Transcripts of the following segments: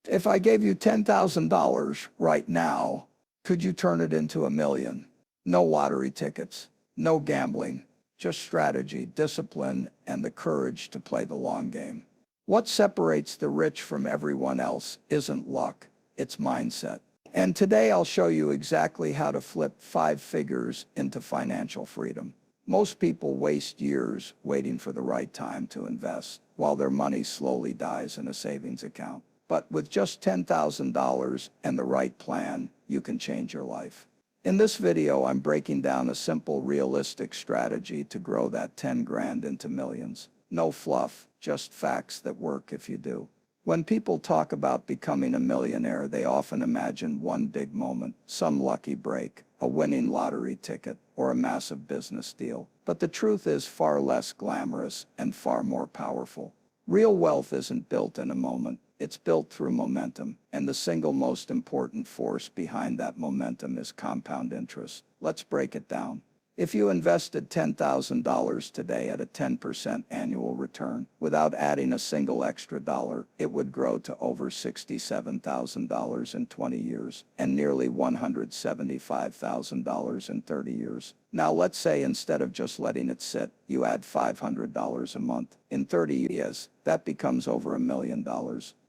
If I gave you $10,000 right now, could you turn it into $1 million? No lottery tickets, no gambling, just strategy, discipline, and the courage to play the long game. What separates the rich from everyone else isn't luck, it's mindset. And today I'll show you exactly how to flip 5 figures into financial freedom. Most people waste years waiting for the right time to invest, while their money slowly dies in a savings account. But with just $10,000 and the right plan, you can change your life. In this video, I'm breaking down a simple, realistic strategy to grow that 10 grand into millions. No fluff, just facts that work if you do. When people talk about becoming a millionaire, they often imagine one big moment, some lucky break, a winning lottery ticket, or a massive business deal. But the truth is far less glamorous and far more powerful. Real wealth isn't built in a moment. It's built through momentum, and the single most important force behind that momentum is compound interest. Let's break it down. If you invested $10,000 today at a 10% annual return, without adding a single extra dollar, it would grow to over $67,000 in 20 years, and nearly $175,000 in 30 years. Now let's say instead of just letting it sit, you add $500 a month. In 30 years, that becomes over $1 million.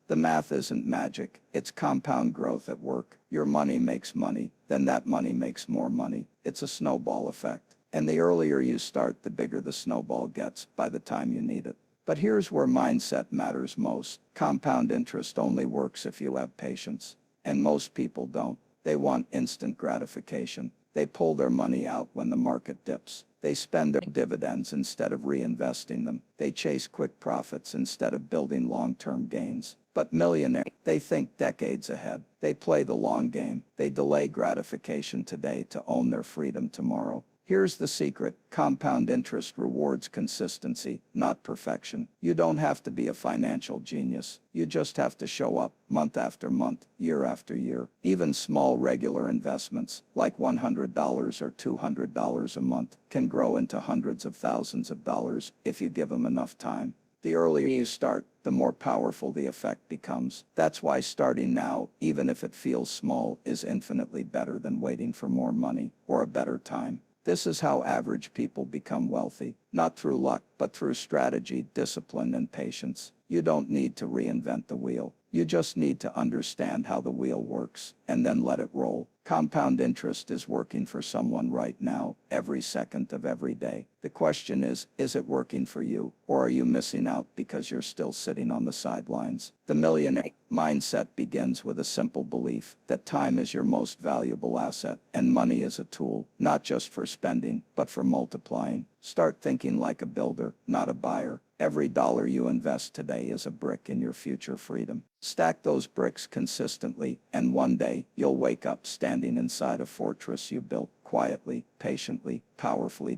The math isn't magic, it's compound growth at work. Your money makes money, then that money makes more money. It's a snowball effect. And the earlier you start, the bigger the snowball gets by the time you need it. But here's where mindset matters most. Compound interest only works if you have patience. And most people don't. They want instant gratification. They pull their money out when the market dips. They spend their dividends instead of reinvesting them. They chase quick profits instead of building long-term gains. But millionaires, they think decades ahead. They play the long game. They delay gratification today to own their freedom tomorrow. Here's the secret. Compound interest rewards consistency, not perfection. You don't have to be a financial genius. You just have to show up month after month, year after year. Even small regular investments, like $100 or $200 a month, can grow into hundreds of thousands of dollars if you give them enough time. The earlier you start, the more powerful the effect becomes. That's why starting now, even if it feels small, is infinitely better than waiting for more money or a better time. This is how average people become wealthy, not through luck, but through strategy, discipline, and patience. You don't need to reinvent the wheel. You just need to understand how the wheel works, and then let it roll. Compound interest is working for someone right now, every second of every day. The question is it working for you, or are you missing out because you're still sitting on the sidelines? The millionaire mindset begins with a simple belief that time is your most valuable asset, and money is a tool, not just for spending, but for multiplying. Start thinking like a builder, not a buyer. Every dollar you invest today is a brick in your future freedom. Stack those bricks consistently, and one day, you'll wake up standing inside a fortress you built quietly, patiently, powerfully.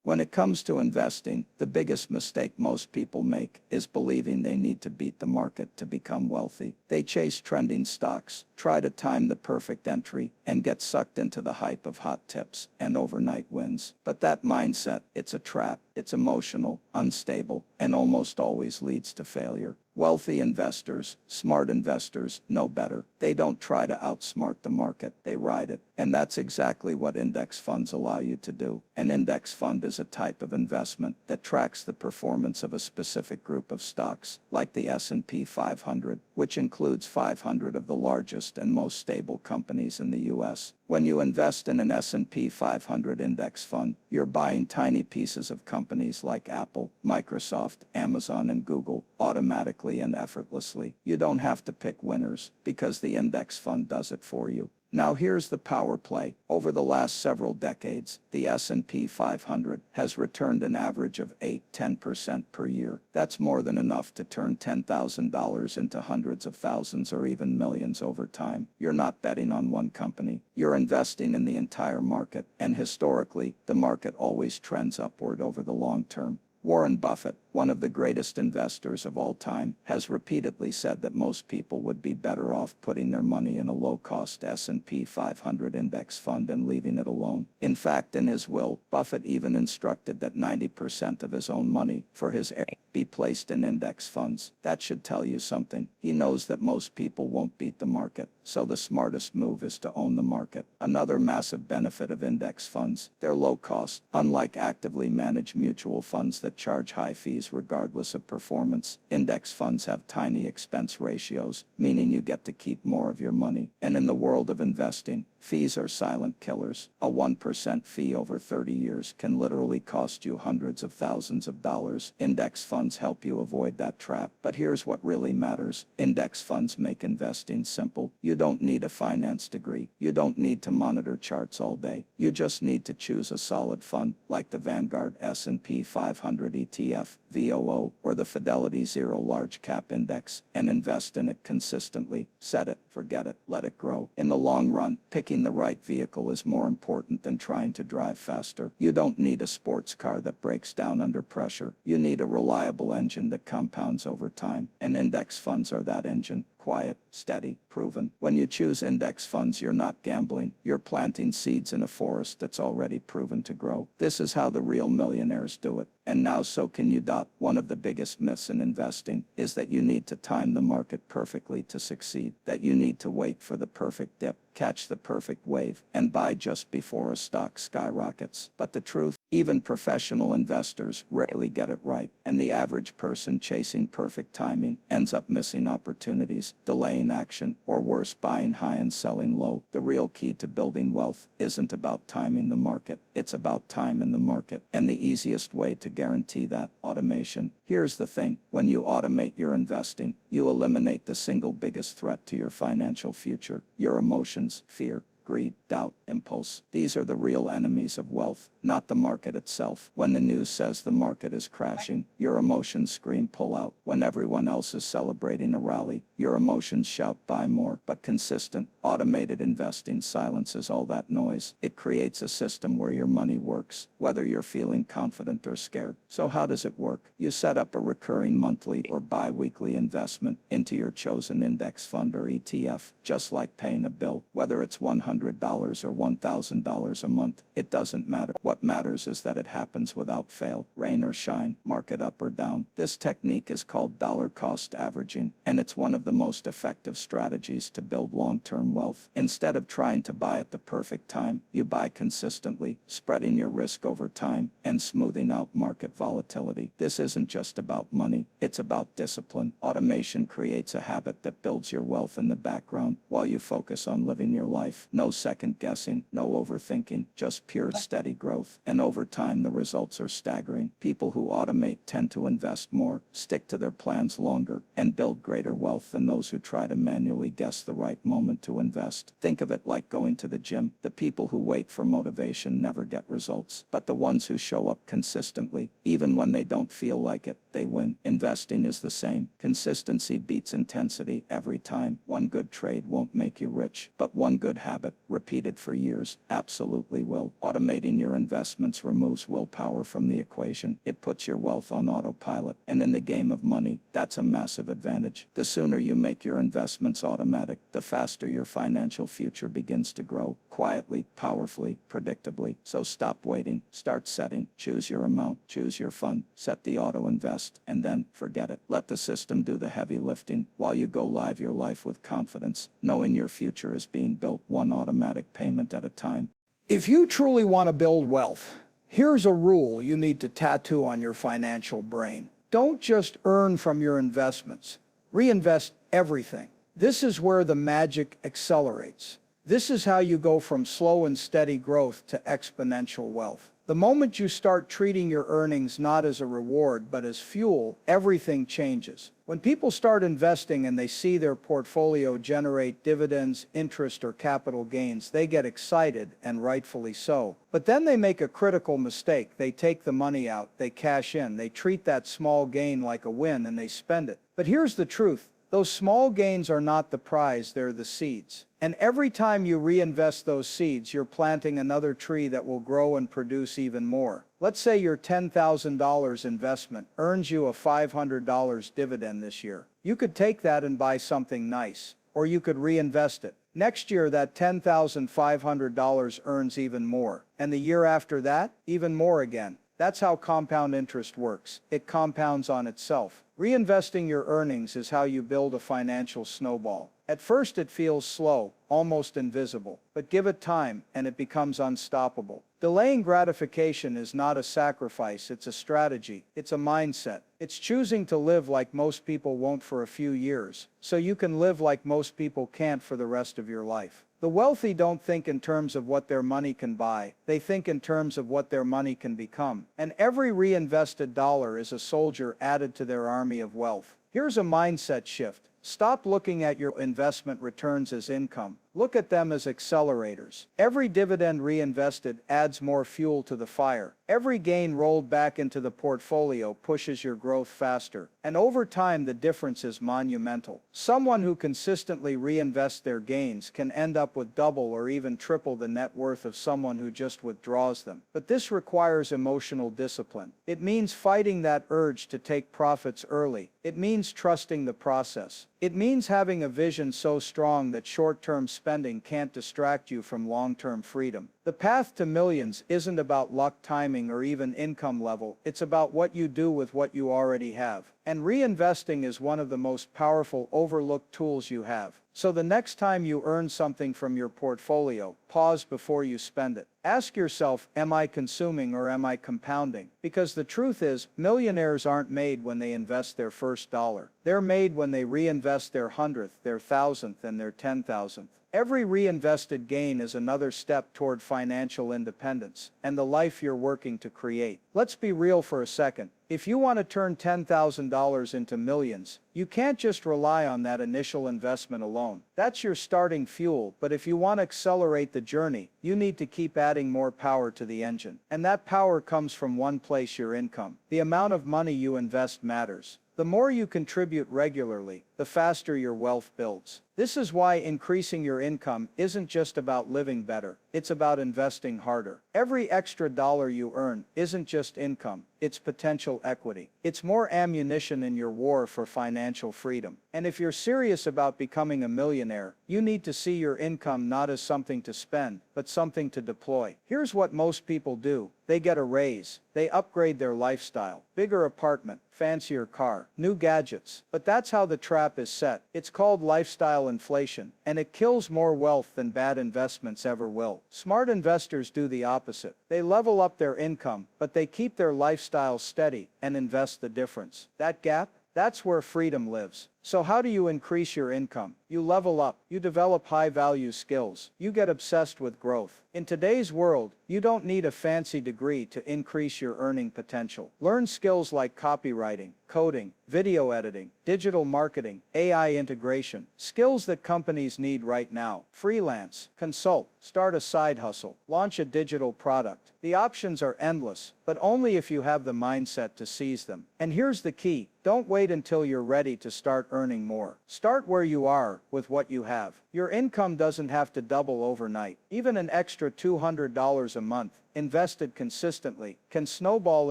When it comes to investing, the biggest mistake most people make is believing they need to beat the market to become wealthy. They chase trending stocks, try to time the perfect entry, and get sucked into the hype of hot tips and overnight wins. But that mindset, it's a trap. It's emotional, unstable, and almost always leads to failure. Wealthy investors, smart investors, know better. They don't try to outsmart the market, they ride it. And that's exactly what index funds allow you to do. An index fund is a type of investment that tracks the performance of a specific group of stocks, like the S&P 500, which includes 500 of the largest and most stable companies in the U.S. When you invest in an S&P 500 index fund, you're buying tiny pieces of companies like Apple, Microsoft, Amazon, and Google automatically and effortlessly. You don't have to pick winners because the index fund does it for you. Now here's the power play. Over the last several decades, the S&P 500 has returned an average of 8–10% per year. That's more than enough to turn $10,000 into hundreds of thousands or even millions over time. You're not betting on one company. You're investing in the entire market, and historically, the market always trends upward over the long term. Warren Buffett, one of the greatest investors of all time, has repeatedly said that most people would be better off putting their money in a low-cost S&P 500 index fund and leaving it alone. In fact, in his will, Buffett even instructed that 90% of his own money for his be placed in index funds. That should tell you something. He knows that most people won't beat the market, so the smartest move is to own the market. Another massive benefit of index funds: they're low cost. Unlike actively managed mutual funds that charge high fees regardless of performance, index funds have tiny expense ratios, meaning you get to keep more of your money. And in the world of investing, fees are silent killers. A 1% fee over 30 years can literally cost you hundreds of thousands of dollars. Index funds help you avoid that trap. But here's what really matters. Index funds make investing simple. You don't need a finance degree. You don't need to monitor charts all day. You just need to choose a solid fund, like the Vanguard S&P 500 ETF, VOO, or the Fidelity Zero Large Cap Index, and invest in it consistently. Set it, forget it, let it grow. In the long run, picking the right vehicle is more important than trying to drive faster. You don't need a sports car that breaks down under pressure. You need a reliable engine that compounds over time, and index funds are that engine. Quiet, steady, proven. When you choose index funds, you're not gambling. You're planting seeds in a forest that's already proven to grow. This is how the real millionaires do it. And now so can you. One of the biggest myths in investing is that you need to time the market perfectly to succeed, that you need to wait for the perfect dip, catch the perfect wave, and buy just before a stock skyrockets. But the truth, even professional investors rarely get it right, and the average person chasing perfect timing ends up missing opportunities, delaying action, or worse, buying high and selling low. The real key to building wealth isn't about timing the market, it's about time in the market. And the easiest way to guarantee that: automation. Here's the thing: when you automate your investing, you eliminate the single biggest threat to your financial future: your emotions, fear, greed, doubt, impulse. These are the real enemies of wealth, not the market itself. When the news says the market is crashing, your emotions scream pull out. When everyone else is celebrating a rally, your emotions shout buy more. But consistent, automated investing silences all that noise. It creates a system where your money works, whether you're feeling confident or scared. So how does it work? You set up a recurring monthly or bi-weekly investment into your chosen index fund or ETF, just like paying a bill. Whether it's $100 or $1,000 a month, it doesn't matter. What matters is that it happens without fail, rain or shine, market up or down. This technique is called dollar cost averaging, and it's one of the most effective strategies to build long-term wealth. Instead of trying to buy at the perfect time, you buy consistently, spreading your risk over time and smoothing out market volatility. This isn't just about money, it's about discipline. Automation creates a habit that builds your wealth in the background while you focus on living your life. No second guessing, no overthinking, just pure steady growth. And over time, the results are staggering. People who automate tend to invest more, stick to their plans longer, and build greater wealth than those who try to manually guess the right moment to invest. Think of it like going to the gym. The people who wait for motivation never get results, but the ones who show up consistently, even when they don't feel like it, they win. Investing is the same. Consistency beats intensity every time. One good trade won't make you rich, but one good habit, repeated for years, absolutely will. Automating your investments removes willpower from the equation. It puts your wealth on autopilot. And in the game of money, that's a massive advantage. The sooner you make your investments automatic, the faster your financial future begins to grow, quietly, powerfully, predictably. So stop waiting, start setting, choose your amount, choose your fund, set the auto invest, and then forget it. Let the system do the heavy lifting while you go live your life with confidence, knowing your future is being built one automatic payment at a time. If you truly want to build wealth, here's a rule you need to tattoo on your financial brain. Don't just earn from your investments. Reinvest everything. This is where the magic accelerates. This is how you go from slow and steady growth to exponential wealth. The moment you start treating your earnings not as a reward but as fuel, everything changes. When people start investing and they see their portfolio generate dividends, interest, or capital gains, they get excited, and rightfully so. But then they make a critical mistake. They take the money out, they cash in, they treat that small gain like a win, and they spend it. But here's the truth. Those small gains are not the prize, they're the seeds. And every time you reinvest those seeds, you're planting another tree that will grow and produce even more. Let's say your $10,000 investment earns you a $500 dividend this year. You could take that and buy something nice, or you could reinvest it. Next year, that $10,500 earns even more. And the year after that, even more again. That's how compound interest works. It compounds on itself. Reinvesting your earnings is how you build a financial snowball. At first it feels slow, almost invisible, but give it time and it becomes unstoppable. Delaying gratification is not a sacrifice, it's a strategy, it's a mindset. It's choosing to live like most people won't for a few years, so you can live like most people can't for the rest of your life. The wealthy don't think in terms of what their money can buy, they think in terms of what their money can become. And every reinvested dollar is a soldier added to their army of wealth. Here's a mindset shift. Stop looking at your investment returns as income. Look at them as accelerators. Every dividend reinvested adds more fuel to the fire. Every gain rolled back into the portfolio pushes your growth faster. And over time, the difference is monumental. Someone who consistently reinvests their gains can end up with double or even triple the net worth of someone who just withdraws them. But this requires emotional discipline. It means fighting that urge to take profits early. It means trusting the process. It means having a vision so strong that short-term spending can't distract you from long-term freedom. The path to millions isn't about luck, timing, or even income level. It's about what you do with what you already have. And reinvesting is one of the most powerful overlooked tools you have. So the next time you earn something from your portfolio, pause before you spend it. Ask yourself, am I consuming or am I compounding? Because the truth is, millionaires aren't made when they invest their first dollar. They're made when they reinvest their 100th, their 1,000th, and their 10,000th. Every reinvested gain is another step toward financial independence and the life you're working to create. Let's be real for a second. If you want to turn $10,000 into millions, you can't just rely on that initial investment alone. That's your starting fuel, but if you want to accelerate the journey, you need to keep adding more power to the engine. And that power comes from one place: your income. The amount of money you invest matters. The more you contribute regularly, the faster your wealth builds. This is why increasing your income isn't just about living better, it's about investing harder. Every extra dollar you earn isn't just income, it's potential equity. It's more ammunition in your war for financial freedom. And if you're serious about becoming a millionaire, you need to see your income not as something to spend, but something to deploy. Here's what most people do. They get a raise. They upgrade their lifestyle. Bigger apartment, fancier car, new gadgets. But that's how the trap is set. It's called lifestyle inflation, and it kills more wealth than bad investments ever will. Smart investors do the opposite. They level up their income, but they keep their lifestyle steady and invest the difference. That gap? That's where freedom lives. So how do you increase your income? You level up, you develop high-value skills, you get obsessed with growth. In today's world, you don't need a fancy degree to increase your earning potential. Learn skills like copywriting, coding, video editing, digital marketing, AI integration, skills that companies need right now. Freelance, consult, start a side hustle, launch a digital product. The options are endless, but only if you have the mindset to seize them. And here's the key: don't wait until you're ready to start earning more. Start where you are, with what you have. Your income doesn't have to double overnight. Even an extra $200 a month, invested consistently, can snowball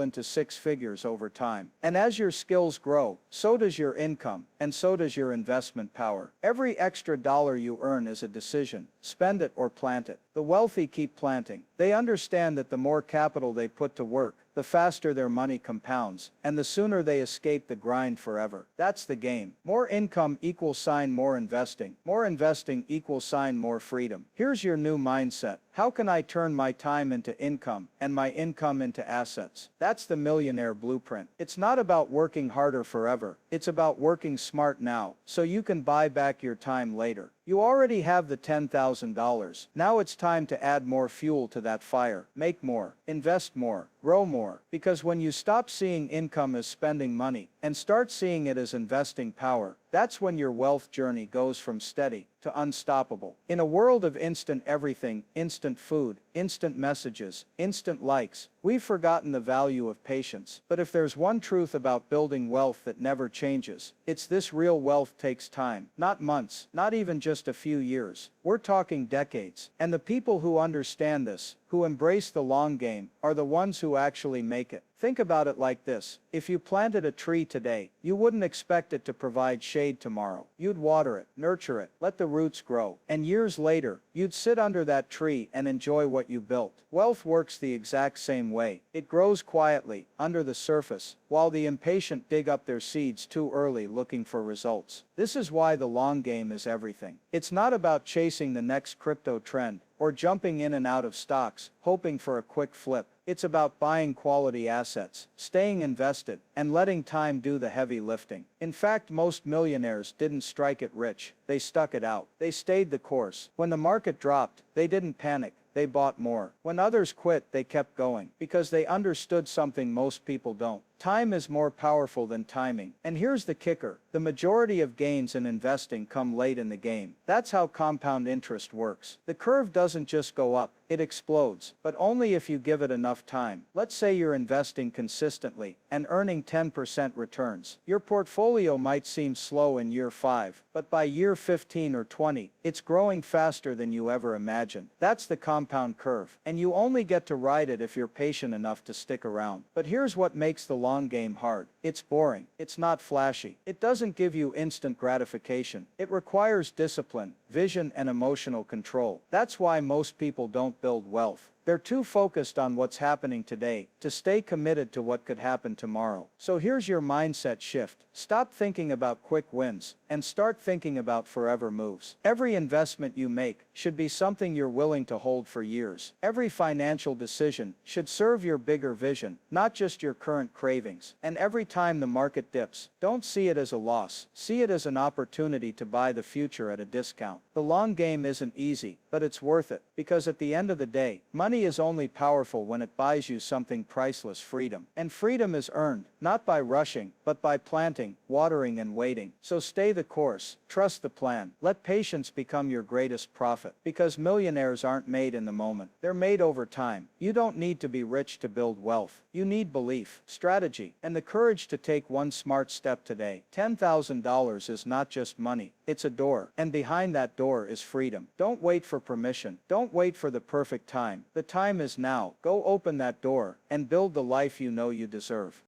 into six figures over time. And as your skills grow, so does your income, and so does your investment power. Every extra dollar you earn is a decision: spend it or plant it. The wealthy keep planting. They understand that the more capital they put to work, the faster their money compounds, and the sooner they escape the grind forever. That's the game. More income equals more investing. More investing equals more freedom. Here's your new mindset. How can I turn my time into income and my income into assets? That's the millionaire blueprint. It's not about working harder forever. It's about working smart now, so you can buy back your time later. You already have the $10,000. Now it's time to add more fuel to that fire. Make more, invest more, grow more. Because when you stop seeing income as spending money and start seeing it as investing power, that's when your wealth journey goes from steady to unstoppable. In a world of instant everything, instant food, instant messages, instant likes, we've forgotten the value of patience. But if there's one truth about building wealth that never changes, it's this: real wealth takes time. Not months, not even just a few years. We're talking decades. And the people who understand this, who embrace the long game, are the ones who actually make it. Think about it like this: if you planted a tree today, you wouldn't expect it to provide shade tomorrow. You'd water it, nurture it, let the roots grow, and years later, you'd sit under that tree and enjoy what you built. Wealth works the exact same way. It grows quietly, under the surface, while the impatient dig up their seeds too early looking for results. This is why the long game is everything. It's not about chasing the next crypto trend, or jumping in and out of stocks, hoping for a quick flip. It's about buying quality assets, staying invested, and letting time do the heavy lifting. In fact, most millionaires didn't strike it rich, they stuck it out. They stayed the course. When the market dropped, they didn't panic. They bought more. When others quit, they kept going, because they understood something most people don't. Time is more powerful than timing. And here's the kicker. The majority of gains in investing come late in the game. That's how compound interest works. The curve doesn't just go up, it explodes, but only if you give it enough time. Let's say you're investing consistently and earning 10% returns. Your portfolio might seem slow in year 5, but by year 15 or 20, it's growing faster than you ever imagined. That's the compound curve, and you only get to ride it if you're patient enough to stick around. But here's what makes the long game hard. It's boring. It's not flashy. It doesn't give you instant gratification. It requires discipline, vision, and emotional control. That's why most people don't build wealth. They're too focused on what's happening today to stay committed to what could happen tomorrow. So here's your mindset shift. Stop thinking about quick wins and start thinking about forever moves. Every investment you make should be something you're willing to hold for years. Every financial decision should serve your bigger vision, not just your current cravings. And every time the market dips, don't see it as a loss. See it as an opportunity to buy the future at a discount. The long game isn't easy, but it's worth it, because at the end of the day, money is only powerful when it buys you something priceless: freedom. And freedom is earned, not by rushing, but by planting, watering, and waiting. So stay the course, trust the plan, let patience become your greatest profit, because millionaires aren't made in the moment. They're made over time. You don't need to be rich to build wealth. You need belief, strategy, and the courage to take one smart step today. $10,000 is not just money, it's a door, and behind that door is freedom. Don't wait for permission. Don't wait for the perfect time. The time is now. Go open that door and build the life you know you deserve.